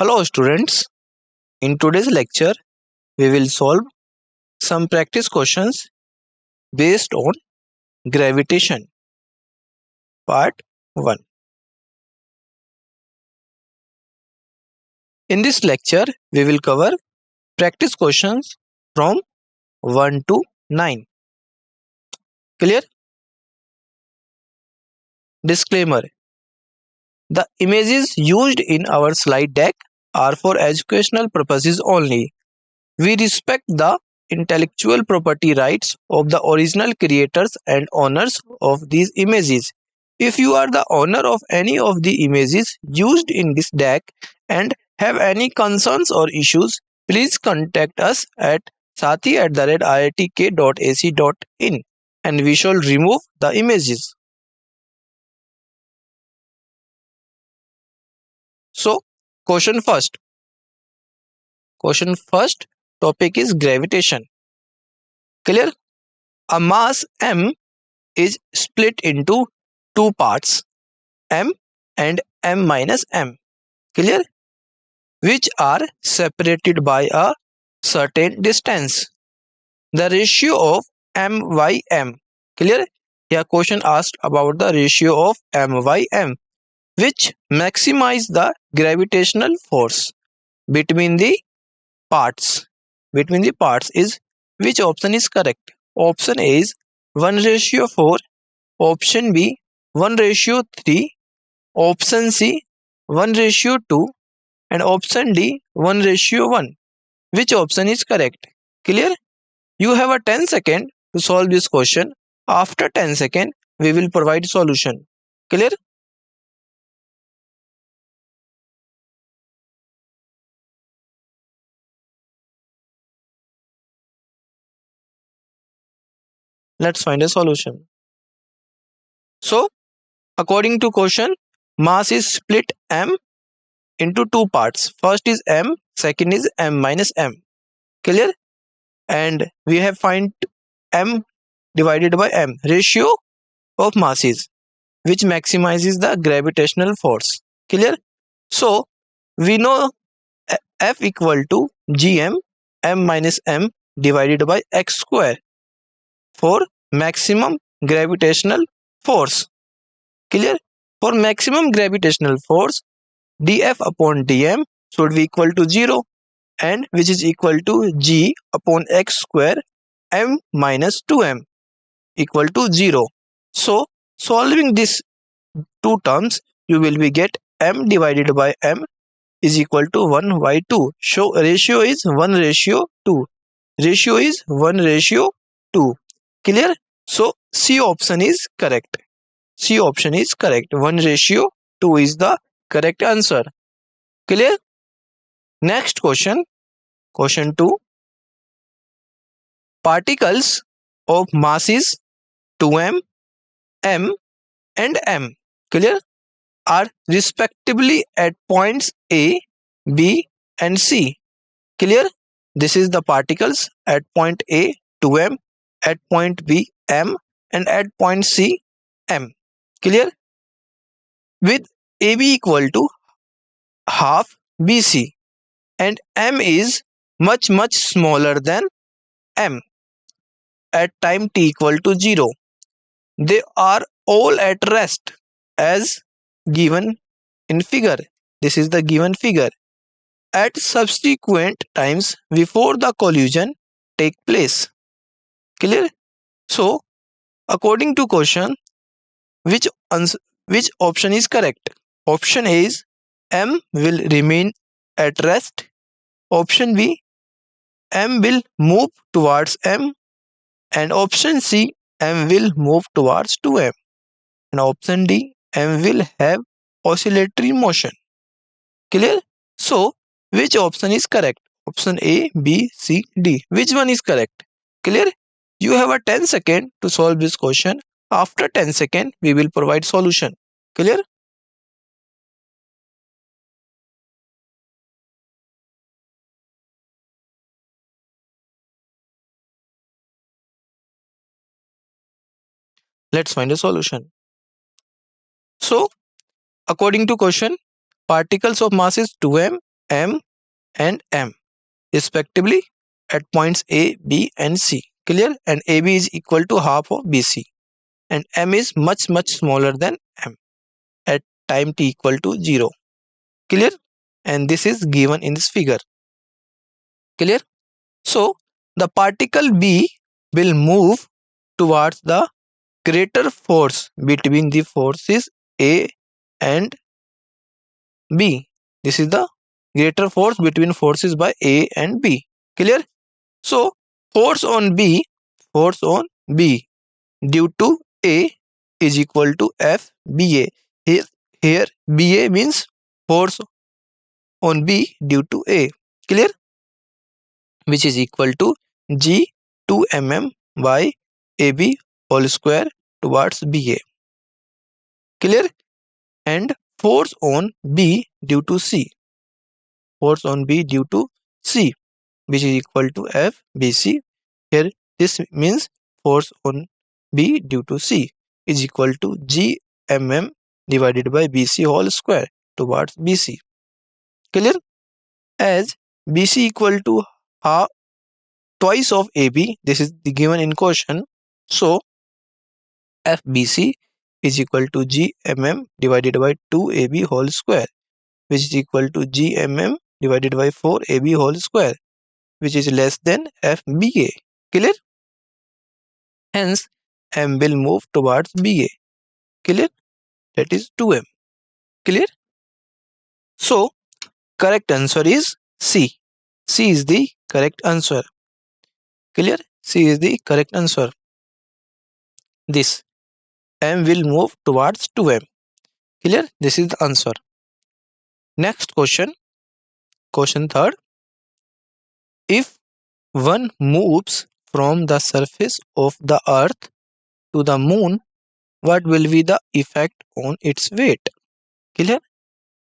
Hello students, in today's lecture we will solve some practice questions based on gravitation. Part 1. In this lecture we will cover practice questions from 1 to 9. Clear? Disclaimer: the images used in our slide deck are for educational purposes only. We respect the intellectual property rights of the original creators and owners of these images. If you are the owner of any of the images used in this deck and have any concerns or issues, please contact us at sathi@iitk.ac.in and we shall remove the images. So, question first. Question first topic is gravitation. Clear? A mass m is split into two parts, m and m minus m, clear, which are separated by a certain distance. The ratio of m by m, clear. Here question asked about the ratio of m by m, which maximize the gravitational force between the parts. Between the parts is which option is correct? Option A is 1:4. Option B 1:3, option C 1:2 and option D 1:1. Which option is correct? Clear? You have a 10 second to solve this question. After 10 second we will provide solution. Clear? Let's find a solution. So according to question, mass is split m into two parts. First is m, second is m minus m. Clear? And we have find m divided by m, ratio of masses, which maximizes the gravitational force. Clear? So we know F equal to gm m minus m divided by x square for maximum gravitational force. Clear? For maximum gravitational force, df upon dm should be equal to 0 and which is equal to g upon x square m minus 2m equal to 0. So solving these two terms, you will be get m divided by m is equal to 1 by 2. So ratio is 1:2. Ratio is 1:2. Clear? So C option is correct. C option is correct. 1:2 is the correct answer. Clear? Next question. Question 2. Particles of masses 2m, m and m, clear, are respectively at points A, B and C. Clear? This is the particles at point A 2m, at point B m and at point C m. Clear? With AB equal to half BC and m is much smaller than m at time t equal to 0. They are all at rest as given in figure. This is the given figure. At subsequent times before the collision take place. Clear? So according to question, which option is correct? Option A is m will remain at rest. Option B, m will move towards m and option C, m will move towards 2m and option D, m will have oscillatory motion. Clear? So which option is correct? Option A, B, C, D. Which one is correct? Clear? You have a 10 second to solve this question. After 10 second, we will provide solution. Clear? Let's find a solution. So according to question, particles of mass is 2m, M, and M respectively at points A, B, and C. Clear? And AB is equal to half of BC, and M is much smaller than M at time t equal to 0. Clear? And this is given in this figure. Clear? So the particle B will move towards the greater force between the forces A and B. This is the greater force between forces by A and B. Clear? So force on B, force on B due to A is equal to FBA. Here BA means force on B due to A. Clear? Which is equal to G 2 mm by AB whole square towards BA. Clear? And force on B due to C. Force on B due to C, which is equal to FBC. Here this means force on B due to C is equal to G mm divided by BC whole square towards BC. Clear? As BC equal to half twice of AB, this is the given in question. So FBC is equal to GMM divided by 2AB whole square, which is equal to GMM divided by 4AB whole square, which is less than FBA. Clear? Hence, M will move towards BA. Clear? That is 2M. Clear? So, correct answer is C. C is the correct answer. Clear? C is the correct answer. This M will move towards 2M. Clear? This is the answer. Next question. Question third. If one moves from the surface of the earth to the moon, what will be the effect on its weight? Clear?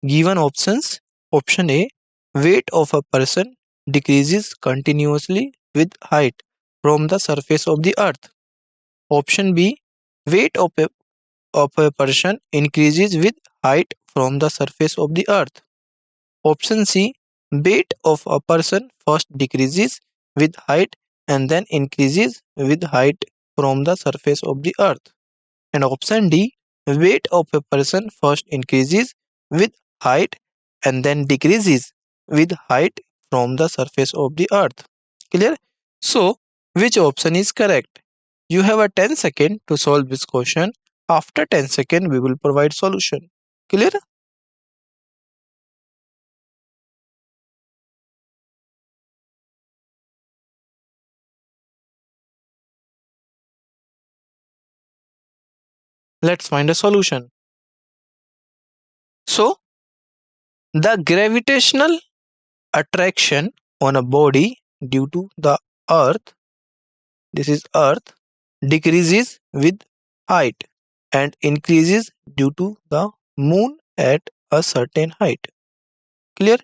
Given options. Option A, weight of a person decreases continuously with height from the surface of the earth. Option B, weight of a person increases with height from the surface of the earth. Option C, weight of a person first decreases with height and then increases with height from the surface of the earth. And option D, weight of a person first increases with height and then decreases with height from the surface of the earth. Clear? So, which option is correct? You have a 10 second to solve this question. After 10 second, we will provide solution. Clear? Let's find a solution. So, the gravitational attraction on a body due to the earth, this is earth, decreases with height and increases due to the moon at a certain height. Clear?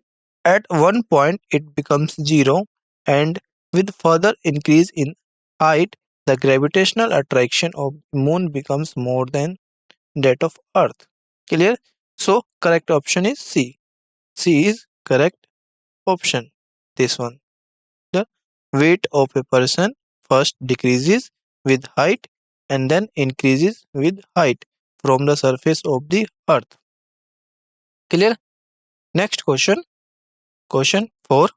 At one point it becomes 0, and with further increase in height the gravitational attraction of moon becomes more than that of earth. Clear? So correct option is C. C is correct option. This one. The weight of a person first decreases with height and then increases with height from the surface of the earth. Clear? Next question. Question 4.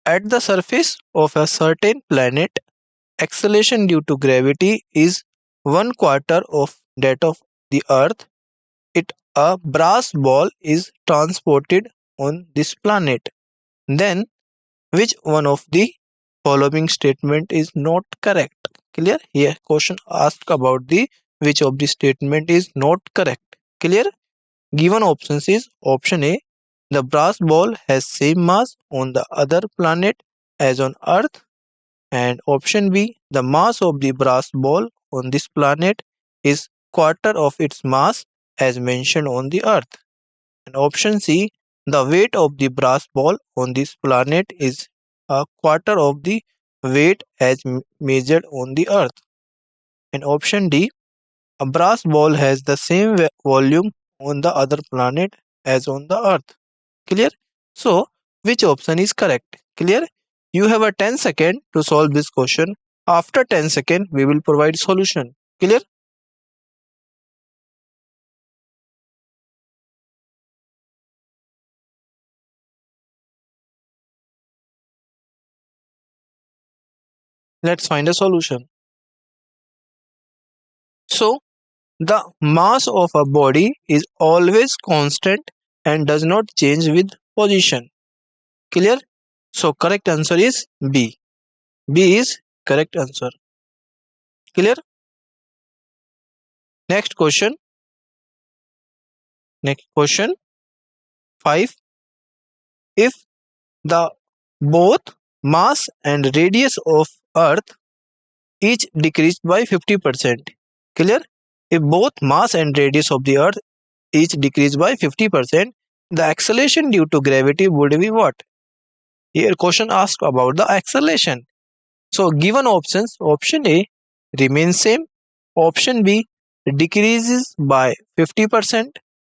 At the surface of a certain planet, acceleration due to gravity is 1/4 of that of the earth. It a brass ball is transported on this planet. Then which one of the following statement is not correct? Clear? Here question asked about the which of the statement is not correct. Clear? Given options is option A, the brass ball has same mass on the other planet as on earth, and option B, the mass of the brass ball on this planet is quarter of its mass as mentioned on the earth, and option C, the weight of the brass ball on this planet is a quarter of the weight as measured on the earth, and option D, a brass ball has the same volume on the other planet as on the earth. Clear? So, which option is correct? Clear? You have a 10 second to solve this question. After 10 second, we will provide solution. Clear? Let's find a solution. So, the mass of a body is always constant and does not change with position. Clear? So, correct answer is B. B is correct answer. Clear? Next question. Next question 5. If the both mass and radius of earth each decreased by 50%. Clear? If both mass and radius of the earth each decreased by 50%, the acceleration due to gravity would be what? Here question asks about the acceleration. So given options, option A remains same, option B decreases by 50%,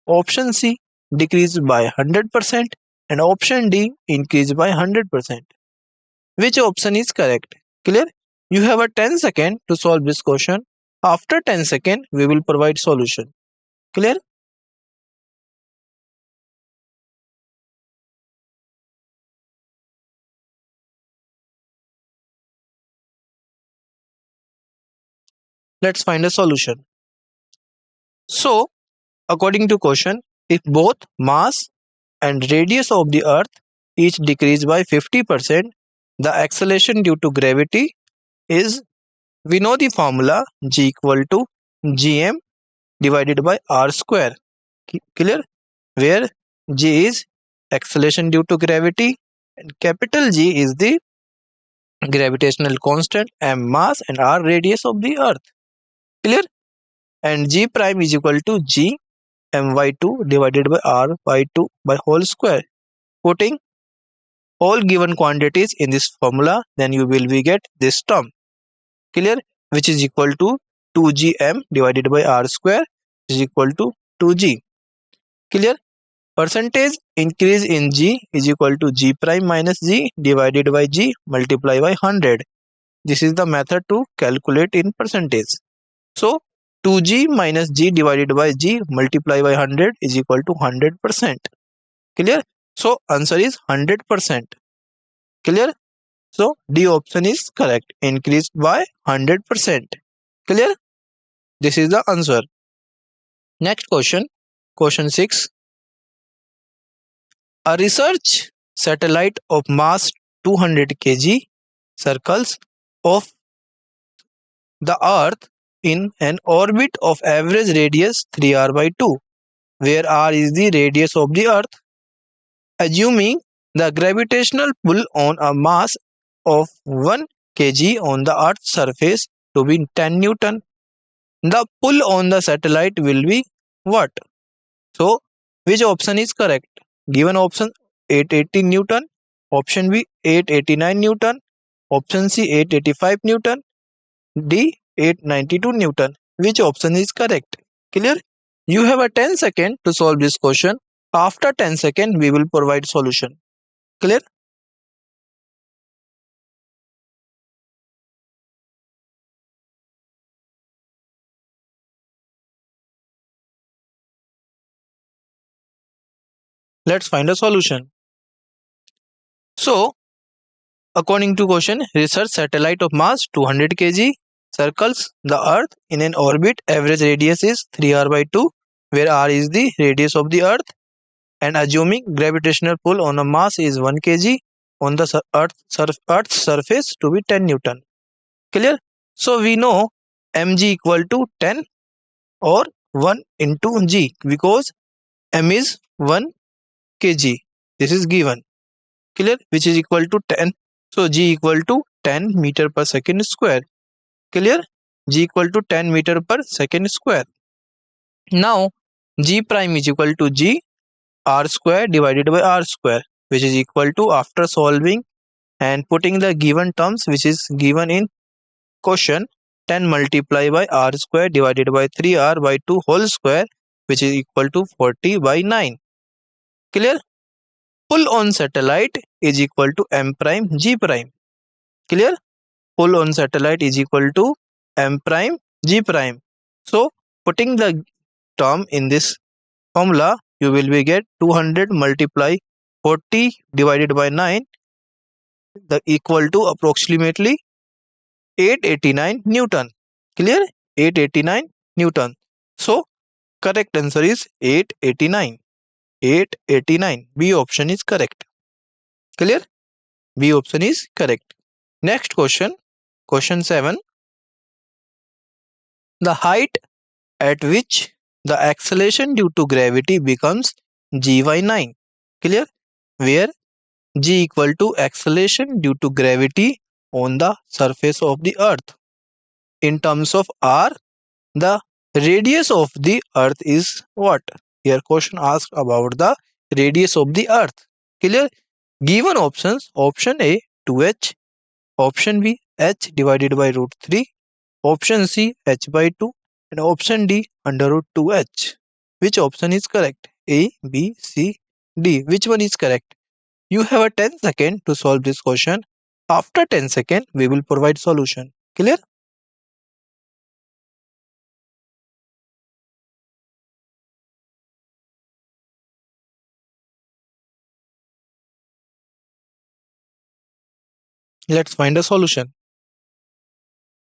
option C decreases by 100%, and option D increase by 100%. Which option is correct? Clear? You have a 10 second to solve this question. After 10 second, we will provide solution. Clear? Let's find a solution. So, according to question, if both mass and radius of the earth each decrease by 50%, the acceleration due to gravity is, we know the formula, G equal to gm divided by r square. Clear? Where G is acceleration due to gravity and capital G is the gravitational constant, m mass, and r radius of the earth. Clear? And G prime is equal to G my2 divided by r by2 by whole square. Putting all given quantities in this formula, then you will be get this term. Clear? Which is equal to 2gm divided by r square is equal to 2g. Clear? Percentage increase in g is equal to g prime minus g divided by g multiplied by 100. This is the method to calculate in percentage. So 2g minus g divided by g multiplied by 100 is equal to 100%. Clear? So answer is 100%. Clear? So D option is correct. Increased by 100%. Clear? This is the answer. Next question. Question 6. A research satellite of mass 200 kg circles of the earth in an orbit of average radius 3r by 2, where r is the radius of the earth. Assuming the gravitational pull on a mass of 1 kg on the earth's surface to be 10 newton, the pull on the satellite will be what? So, which option is correct? Given option 880 newton, option B 889 newton, option C 885 newton, D 892 newton. Which option is correct? Clear? You have a 10 second to solve this question. After 10 second, we will provide solution. Clear? Let's find a solution. So, according to question, research satellite of mass 200 kg circles the earth in an orbit. Average radius is 3r by 2, where r is the radius of the earth, and assuming gravitational pull on a mass is 1 kg on the earth's surface to be 10 newton. Clear? So we know mg equal to 10 or 1 into g, because m is 1 kg. This is given. Clear? Which is equal to 10. So g equal to 10 meter per second square. Clear? G equal to 10 meter per second square. Now g prime is equal to g r square divided by r square, which is equal to, after solving and putting the given terms which is given in question, 10 multiplied by r square divided by 3r by 2 whole square, which is equal to 40 by 9. Clear? Pull on satellite is equal to m prime g prime. Clear? Pull on satellite is equal to m prime g prime. So putting the term in this formula, you will be get 200 multiply 40 divided by 9, the equal to approximately 889 Newton. Clear? 889 Newton. So correct answer is 889. 889. B option is correct. Clear? B option is correct. Next question. Question 7. The height at which the acceleration due to gravity becomes g by 9. Clear? Where g equal to acceleration due to gravity on the surface of the earth. In terms of r, the radius of the earth is what? Here question asks about the radius of the earth. Clear? Given options, option A 2h, option B h divided by root 3, option C h by 2, and option D under root 2h. Which option is correct? A, B, C, D. Which one is correct? You have a 10 seconds to solve this question. After 10 seconds, we will provide solution. Clear? Let's find a solution.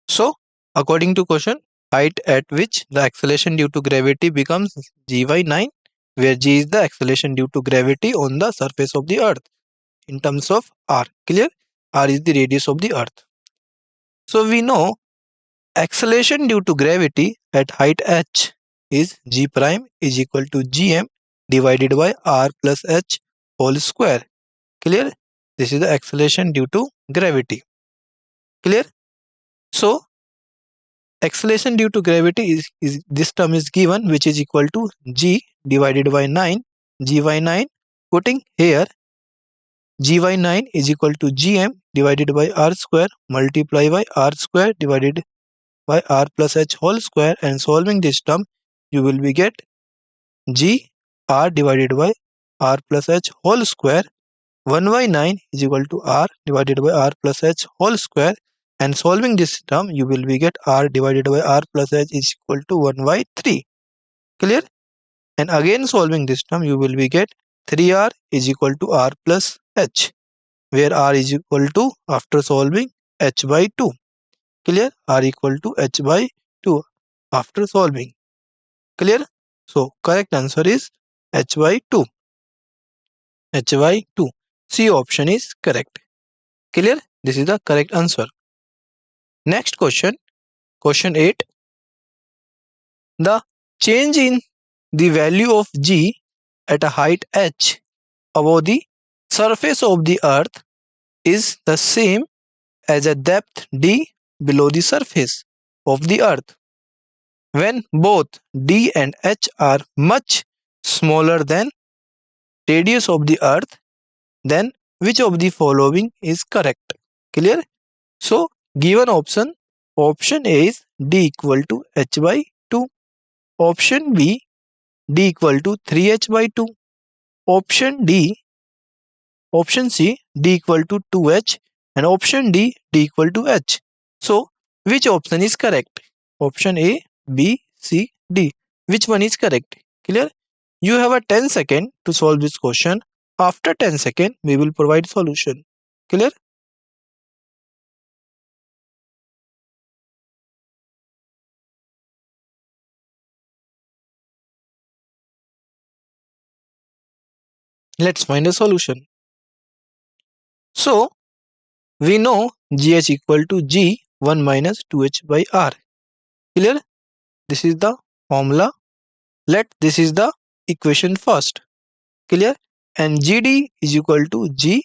So, according to question, height at which the acceleration due to gravity becomes g by 9, where g is the acceleration due to gravity on the surface of the earth in terms of r. Clear? R is the radius of the earth. So, we know acceleration due to gravity at height h is g prime is equal to gm divided by r plus h whole square. Clear? This is the acceleration due to gravity. Clear? So, acceleration due to gravity is this term is given, which is equal to g divided by 9, g by 9. Putting here g by 9 is equal to gm divided by r square multiply by r square divided by r plus h whole square, and solving this term you will be get g r divided by r plus h whole square. 1 by 9 is equal to r divided by r plus h whole square, and solving this term you will be get r divided by r plus h is equal to 1 by 3. Clear? And again solving this term you will be get 3r is equal to r plus h, where r is equal to, after solving, h by 2. Clear? R equal to h by 2 after solving. Clear? So correct answer is h by 2. H by 2. C option is correct. Clear? This is the correct answer. Next question. Question 8. The change in the value of g at a height h above the surface of the earth is the same as a depth d below the surface of the earth. When both d and h are much smaller than radius of the earth, then which of the following is correct? Clear? So given option, option A is d equal to h by 2, option B d equal to 3h by 2, option C d equal to 2h, and option D equal to h. So which option is correct? Option A, B, C, D. Which one is correct? Clear? You have a 10 second to solve this question. After 10 second, we will provide solution. Clear? Let's find a solution. So we know GH equal to G 1 minus 2H by R. Clear? This is the formula. This is the equation first. Clear? And GD is equal to G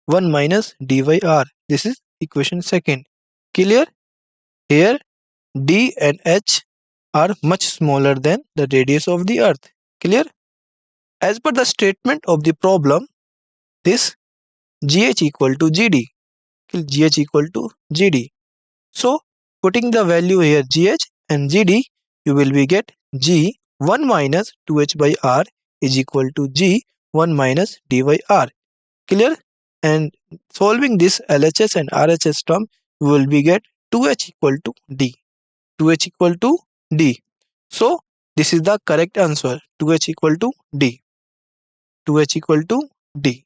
1 minus D by R. This is equation second. Clear? Here D and H are much smaller than the radius of the earth. Clear? As per the statement of the problem, this GH equal to GD. GH equal to GD. So putting the value here GH and GD, you will be get G 1 minus 2H by R is equal to G 1 minus d by r. Clear? And solving this LHS and RHS term, we will be get 2h equal to d. 2h equal to d. So this is the correct answer. 2h equal to d. 2h equal to d.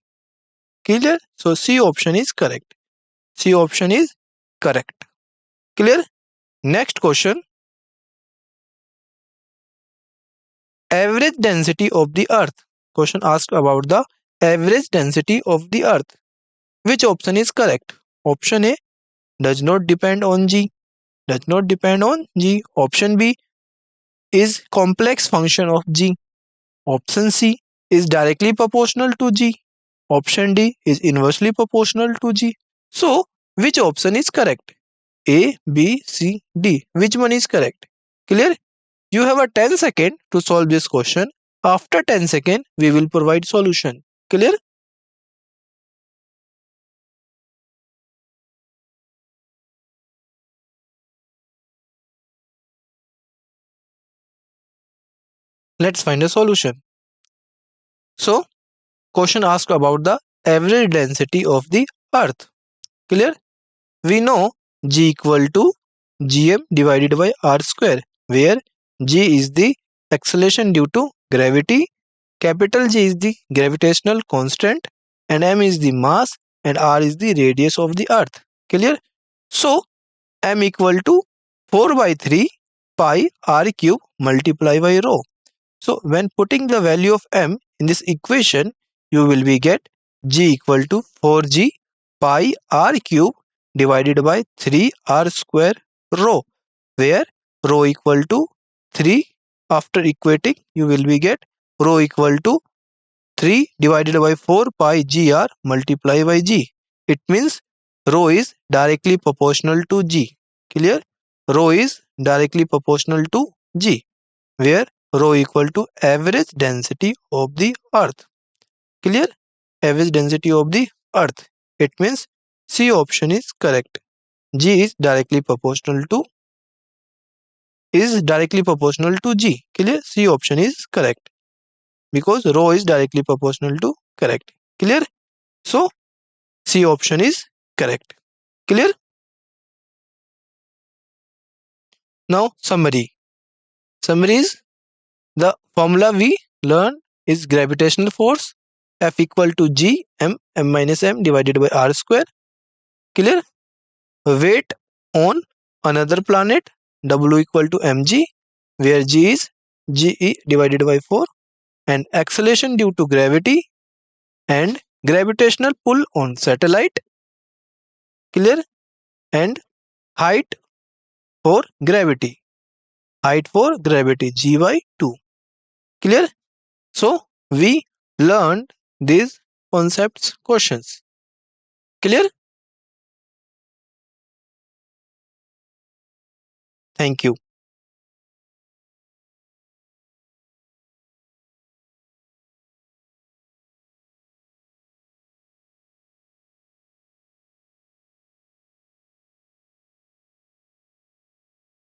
Clear? So C option is correct. C option is correct. Clear? Next question. Average density of the earth. Question asked about the average density of the earth. Which option is correct? Option A does not depend on G. Does not depend on G. Option B is complex function of G. Option C is directly proportional to G. Option D is inversely proportional to G. So, which option is correct? A, B, C, D. Which one is correct? Clear? You have a 10 second to solve this question. After 10 second, we will provide solution. Clear? Let's find a solution. So, question asked about the average density of the earth. Clear? We know G equal to Gm divided by R square, where G is the acceleration due to gravity, capital G is the gravitational constant, and M is the mass, and R is the radius of the earth. Clear? So M equal to 4 by 3 pi R cube multiply by rho. So when putting the value of M in this equation, you will be get G equal to 4G pi R cube divided by 3R square rho, where rho equal to 3. After equating, you will be get rho equal to 3 divided by 4 pi gr multiply by g. It means rho is directly proportional to g. Clear? Rho is directly proportional to g, where rho equal to average density of the earth. Clear? Average density of the earth. It means C option is correct. G is directly proportional to G. Clear? C option is correct because rho is directly proportional to correct. Clear? So C option is correct. Clear? Now summary. Summary is the formula we learn is gravitational force F equal to G m minus m divided by r square. Clear? Weight on another planet W equal to mg, where G is Ge divided by 4, and acceleration due to gravity and gravitational pull on satellite. Clear? And height for gravity. Height for gravity G by 2. Clear? So we learned these concepts questions. Clear? Thank you.